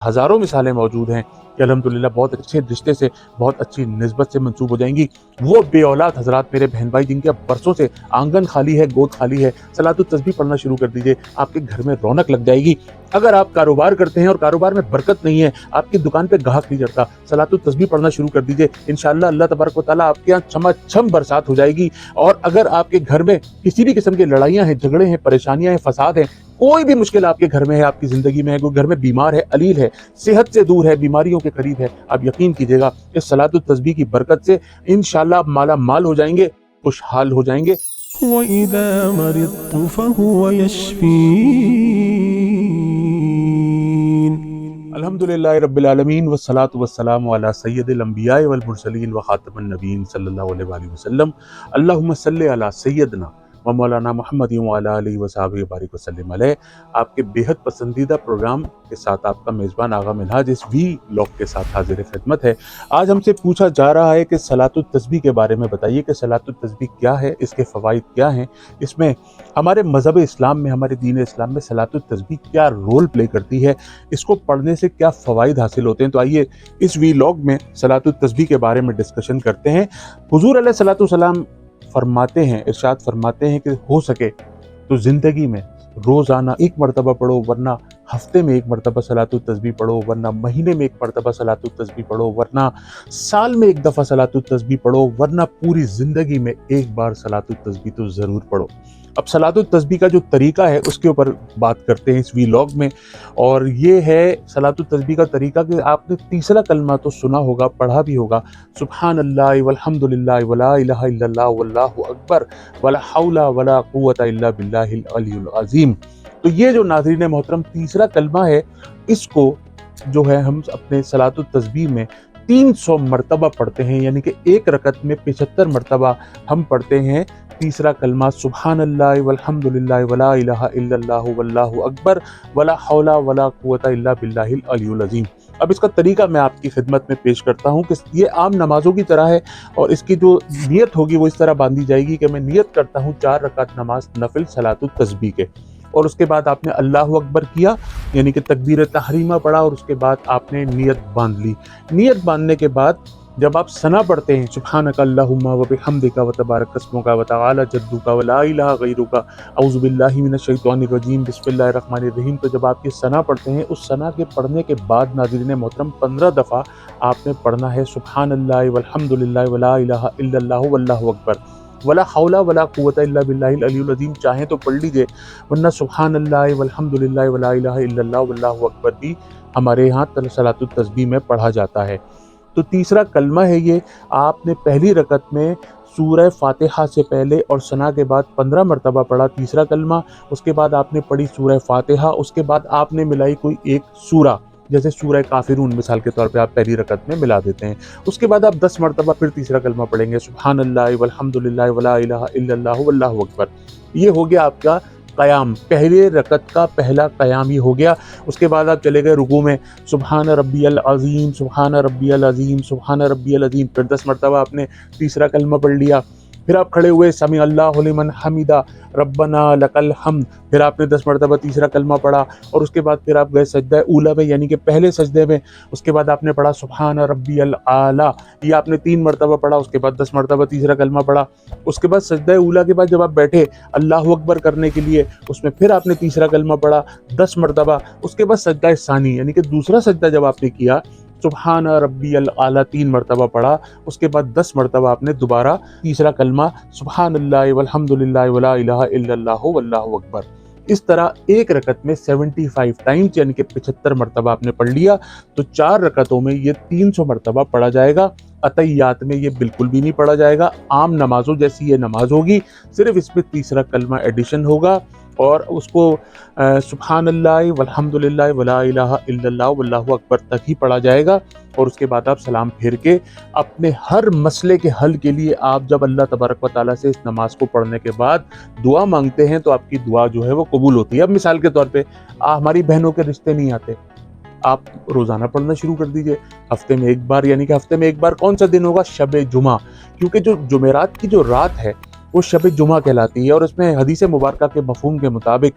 हज़ारों मिसालें मौजूद हैं कि अल्हम्दुलिल्लाह बहुत अच्छे रिश्ते से, बहुत अच्छी निस्बत से मंसूब हो जाएँगी। वो बेऔलाद हज़रात मेरे बहन भाई जिनके अब बरसों से आंगन खाली है, गोद खाली है, सलातुत तस्बीह पढ़ना शुरू कर दीजिए, आपके घर में रौनक लग जाएगी। अगर आप कारोबार करते हैं और कारोबार में बरकत नहीं है, आपकी दुकान पे गाहक नहीं चढ़ता, सलातुत तस्बीह पढ़ना शुरू कर दीजिए। इंशाअल्लाह अल्लाह तबारक व तआला आपके यहाँ छमाछम बरसात हो जाएगी। और अगर आपके घर में किसी भी किस्म की लड़ाइयाँ हैं, झगड़े हैं, परेशानियाँ हैं, फसाद हैं, कोई भी मुश्किल आपके घर में है, आपकी ज़िंदगी में है, कोई घर में बीमार है, अलील है, सेहत से दूर है, बीमारियों के करीब है, आप यकीन कीजिएगा इस सलातुत तस्बीह की बरकत से इंशाअल्लाह आप माला माल हो जाएंगे, खुशहाल हो जाएंगे। वइज़ा मरिज़्तु फ़हुव यश्फ़ीन। अल्हम्दुलिल्लाहि रब्बिल आलमीन वस्सलातु वस्सलामु अला सय्यदिल अंबियाइ वल मुरसलीन व खातमुन नबिय्यीन सल्लल्लाहु अलैहि वसल्लम। अल्लाहुम्मा सल्लि अला सय्यदना व मौलाना मुहम्मदिन व अला आलिहि व सहाबिहि बारिक वसल्लिम अलैहि। आपके बेहद पसंदीदा प्रोग्राम के साथ आपका मेज़बान आगा मिनहाज इस व्लॉग के साथ हाजिर खिदमत है। आज हमसे पूछा जा रहा है कि सलातुत तस्बीह के बारे में बताइए कि सलातुत तस्बीह क्या है, इसके फ़वाइद क्या हैं, इसमें हमारे मज़हब इस्लाम में, हमारे दीन इस्लाम में सलातुत तस्बीह क्या रोल प्ले करती है, इसको पढ़ने से क्या फ़वाइद हासिल होते हैं। तो आइए इस व्लॉग में सलातुत तस्बीह के बारे में डिस्कशन करते हैं। हुज़ूर अलैहिस्सलातु वस्सलाम फरमाते हैं, इरशाद फरमाते हैं कि हो सके तो ज़िंदगी में रोज़ाना एक मरतबा पढ़ो, वरना हफ्ते में एक मरतबा सलातुत तस्बीह पढ़ो, वरना महीने में एक मरतबा सलातुत तस्बीह पढ़ो, वरना साल में एक दफ़ा सलातुत तस्बीह पढ़ो, वरना पूरी ज़िंदगी में एक बार सलातुत तस्बीह तो ज़रूर पढ़ो। अब सलातुत तस्बीह का जो तरीका है उसके ऊपर बात करते हैं इस व्लॉग में। और ये है सलातुत तस्बीह का तरीका कि आपने तीसरा कलमा तो सुना होगा, पढ़ा भी होगा, सुब्हानल्लाहि वल्हम्दुलिल्लाहि वला इलाहा इल्लल्लाह वल्लाहु अकबर वला हौला वला कुव्वता इल्ला बिल्लाहिल अलियुल अज़ीम। तो ये जो नाज़रीन मोहतरम तीसरा कलमा है, इसको जो है हम अपने सलातुत तस्बीह में 300 मरतबा पढ़ते हैं, यानी कि एक रकत में 75 मरतबा हम पढ़ते हैं तीसरा कलमा सुब्हानल्लाहि वल्हम्दुलिल्लाहि वला इलाहा इल्लल्लाहु वल्लाहु अकबर वला हौला वला कुव्वता इल्ला बिल्लाहिल अलियुल अज़ीम। अब इसका तरीका मैं आपकी खिदमत में पेश करता हूँ कि ये आम नमाज़ों की तरह है और इसकी जो नियत होगी वो इस तरह बांधी जाएगी कि मैं नियत करता हूँ 4 रकात नमाज नफिल सलातुत तस्बीह के, और उसके बाद आपने अल्लाहु अकबर किया, यानी कि तकबीर तहरीमा पढ़ा, और उसके बाद आपने नियत बांध ली। नियत बांधने के बाद जब आप सना पढ़ते हैं सुब्हानक अल्लाहुम्मा व बिहम्दिका व तबारक अस्मुका व तआला जद्दुका व ला इलाहा गैरुका औज़ु बिल्लाहि मिनश शैतानिर रजीम बिस्मिल्लाहिर रहमानिर रहीम, तो जब आप ये सना पढ़ते हैं, उस सना के पढ़ने के बाद नाज़रीन मोहतरम 15 दफ़ा आपने पढ़ना है सुब्हानल्लाहि वल्हम्दुलिल्लाहि वला इलाहा इल्लल्लाहु वल्लाहु अकबर वला हौला वला कुव्वता इल्ला बिल्लाहिल अलियुल अज़ीम। चाहें तो पढ़ लीजिए, वरना सुब्हानल्लाहि वल्हम्दुलिल्लाहि वला इलाहा इल्लल्लाहु वल्लाहु अकबर भी हमारे यहाँ सलातुत तस्बीह में पढ़ा जाता है। तो तीसरा कलमा है ये, आपने पहली रकत में सूरह फातिहा से पहले और सना के बाद 15 मरतबा पढ़ा तीसरा कलमा, उसके बाद आपने पढ़ी सूरह फातिहा, उसके बाद आपने मिलाई कोई एक सूरा, जैसे सूरह काफिरून मिसाल के तौर पे आप पहली रकत में मिला देते हैं। उसके बाद आप 10 मरतबा फिर तीसरा कलमा पढ़ेंगे सुब्हानल्लाहि वल्हम्दुलिल्लाहि वला इलाहा इल्लल्लाहु वल्लाहु अकबर। ये हो गया आपका क़याम, पहले रकत का पहला क़याम ये हो गया। उसके बाद आप चले गए रुकू में, सुब्हान रब्बियल अज़ीम सुब्हान रब्बियल अज़ीम सुब्हान रब्बियल अज़ीम, फिर 10 मरतबा आपने तीसरा कलमा पढ़ लिया। फिर आप खड़े हुए, समी अल्लाहु लिमन हमिदा रब्बना लकल हम्द, फिर आपने 10 मरतबा तीसरा कलमा पढ़ा, और उसके बाद फिर आप गए सजदा ऊला में, यानी कि पहले सजदे में। उसके बाद आपने पढ़ा सुब्हान रब्बियल आला, ये आपने 3 मरतबा पढ़ा, उसके बाद 10 मरतबा तीसरा कलमा पढ़ा। उसके बाद सजदा ऊला के बाद जब आप बैठे अल्लाहु अकबर करने के लिए, उसमें फिर आपने तीसरा कलमा पढ़ा 10 मरतबा। उसके बाद सजदा सानी, यानी कि दूसरा सजदा जब आपने किया, सुब्हान रब्बियल आला 3 मरतबा पढ़ा, उसके बाद 10 मरतबा आपने दोबारा तीसरा कलमा सुब्हानल्लाहि वल्हम्दुलिल्लाहि वला इलाहा इल्लल्लाहु वल्लाहु अकबर। इस तरह एक रकत में 75 टाइम्स, यानी कि 75 मरतबा आपने पढ़ लिया। तो 4 रकतों में ये 300 मरतबा पढ़ा जाएगा। अतहियात में ये बिल्कुल भी नहीं पढ़ा जाएगा, आम नमाजों जैसी ये नमाज होगी, सिर्फ इसमें तीसरा कलमा एडिशन होगा और उसको सुब्हानल्लाहि वल्हम्दुलिल्लाहि वला इलाहा इल्लल्लाहु वल्लाहु अकबर तक ही पढ़ा जाएगा। और उसके बाद आप सलाम फेर के अपने हर मसले के हल के लिए आप जब अल्लाह तबारक व तआला से इस नमाज को पढ़ने के बाद दुआ मांगते हैं, तो आपकी दुआ जो है वो कबूल होती है। अब मिसाल के तौर पे हमारी बहनों के रिश्ते नहीं आते, आप रोज़ाना पढ़ना शुरू कर दीजिए, हफ्ते में एक बार, यानी कि हफ्ते में एक बार कौन सा दिन होगा, शब जुमा, क्योंकि जो जुमेरात की जो रात है वो शब जुमा कहलाती है। और इसमें हदीस मुबारका के मफ़हूम के मुताबिक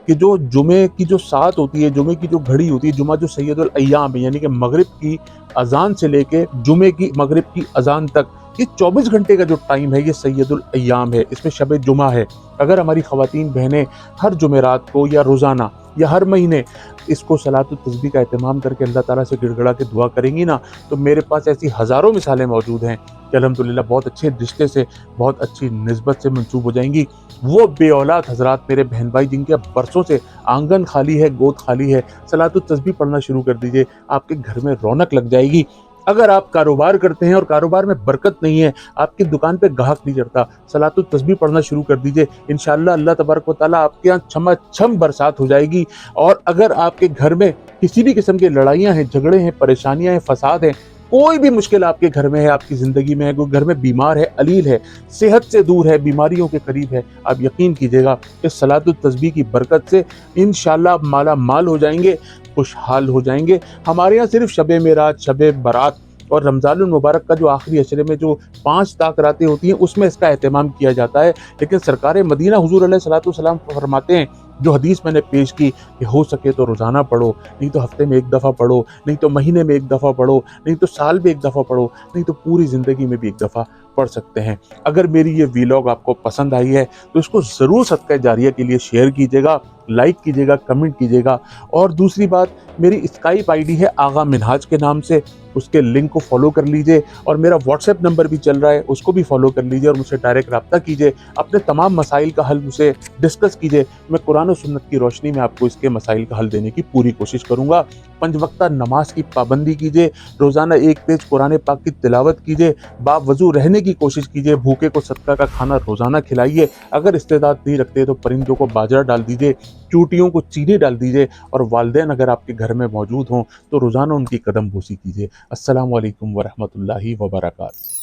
कि जो जुमे की जो सात होती है, जुमे की जो घड़ी होती है, जुमा जो सैयदुल अय्याम है, यानी कि मगरिब की अजान से लेके जुमे की मगरिब की अजान तक, ये 24 घंटे का जो टाइम है ये सैयदुल अय्याम है, इसमें शब जुमा है। अगर हमारी ख़वातीन बहनें हर जुमेरात को या रोज़ाना या हर महीने इसको सलातुत तस्बीह का एहतमाम करके अल्लाह ताला से गिड़गिड़ा के दुआ करेंगी ना, तो मेरे पास ऐसी हज़ारों मिसालें मौजूद हैं कि अल्हम्दुलिल्लाह बहुत अच्छे रिश्ते से, बहुत अच्छी निस्बत से मंसूब हो जाएंगी। वो बेऔलाद हज़रात मेरे बहन भाई जिनके अब बरसों से आंगन खाली है, गोद खाली है, सलातुत तस्बीह पढ़ना शुरू कर दीजिए, आपके घर में रौनक लग जाएगी। अगर आप कारोबार करते हैं और कारोबार में बरकत नहीं है, आपकी दुकान पे ग्राहक नहीं चढ़ता, सलातुत तस्बीह पढ़ना शुरू कर दीजिए, इंशाअल्लाह अल्लाह तबारक व तआला आपके यहाँ छमाछम बरसात हो जाएगी। और अगर आपके घर में किसी भी किस्म की लड़ाइयाँ हैं, झगड़े हैं, परेशानियाँ हैं, फसाद हैं, कोई भी मुश्किल आपके घर में है, आपकी ज़िंदगी में है, कोई घर में बीमार है, अलील है, सेहत से दूर है, बीमारियों के करीब है, आप यकीन कीजिएगा इस सलातुत तस्बीह की बरकत से इंशाअल्लाह माला माल हो जाएंगे, खुशहाल हो जाएंगे। हमारे यहाँ सिर्फ शब मेराज, शब बारात और रमज़ानुल मुबारक का जो आखिरी अशरे में जो 5 ताक रातें होती हैं उसमें इसका एहतमाम किया जाता है। लेकिन सरकार मदीना हुज़ूर अलैहिस्सलातु वस्सलाम फरमाते हैं, जो हदीस मैंने पेश की कि हो सके तो रोज़ाना पढ़ो, नहीं तो हफ्ते में एक दफ़ा पढ़ो, नहीं तो महीने में एक दफ़ा पढ़ो, नहीं तो साल में एक दफ़ा पढ़ो, नहीं तो पूरी ज़िंदगी में भी एक दफ़ा पढ़ सकते हैं। अगर मेरी ये वीलॉग आपको पसंद आई है तो इसको ज़रूर सदका जारिया के लिए शेयर कीजिएगा, लाइक कीजिएगा, कमेंट कीजिएगा। और दूसरी बात, मेरी स्काइप आईडी है आगा मिनहाज के नाम से, उसके लिंक को फॉलो कर लीजिए। और मेरा व्हाट्सएप नंबर भी चल रहा है, उसको भी फॉलो कर लीजिए और मुझसे डायरेक्ट रब्ता कीजिए, अपने तमाम मसाइल का हल मुझसे डिस्कस कीजिए। मैं कुरान और सुन्नत की रोशनी में आपको इसके मसाइल का हल देने की पूरी कोशिश करूँगा। 5 वक्ता नमाज की पाबंदी कीजिए, रोज़ाना 1 पेज कुरान पाक की तिलावत कीजिए, बावज़ू रहने की कोशिश कीजिए, भूखे को सदका का खाना रोज़ाना खिलाइए। अगर इस्तेदाद नहीं रखते तो परिंदों को बाजरा डाल दीजिए, चूटियों को चीनी डाल दीजिए। और वालिदैन अगर आपके घर में मौजूद हों तो रोज़ाना उनकी कदम बोसी कीजिए। अस्सलामु अलैकुम वरहमतुल्लाहि वबरकातुहू।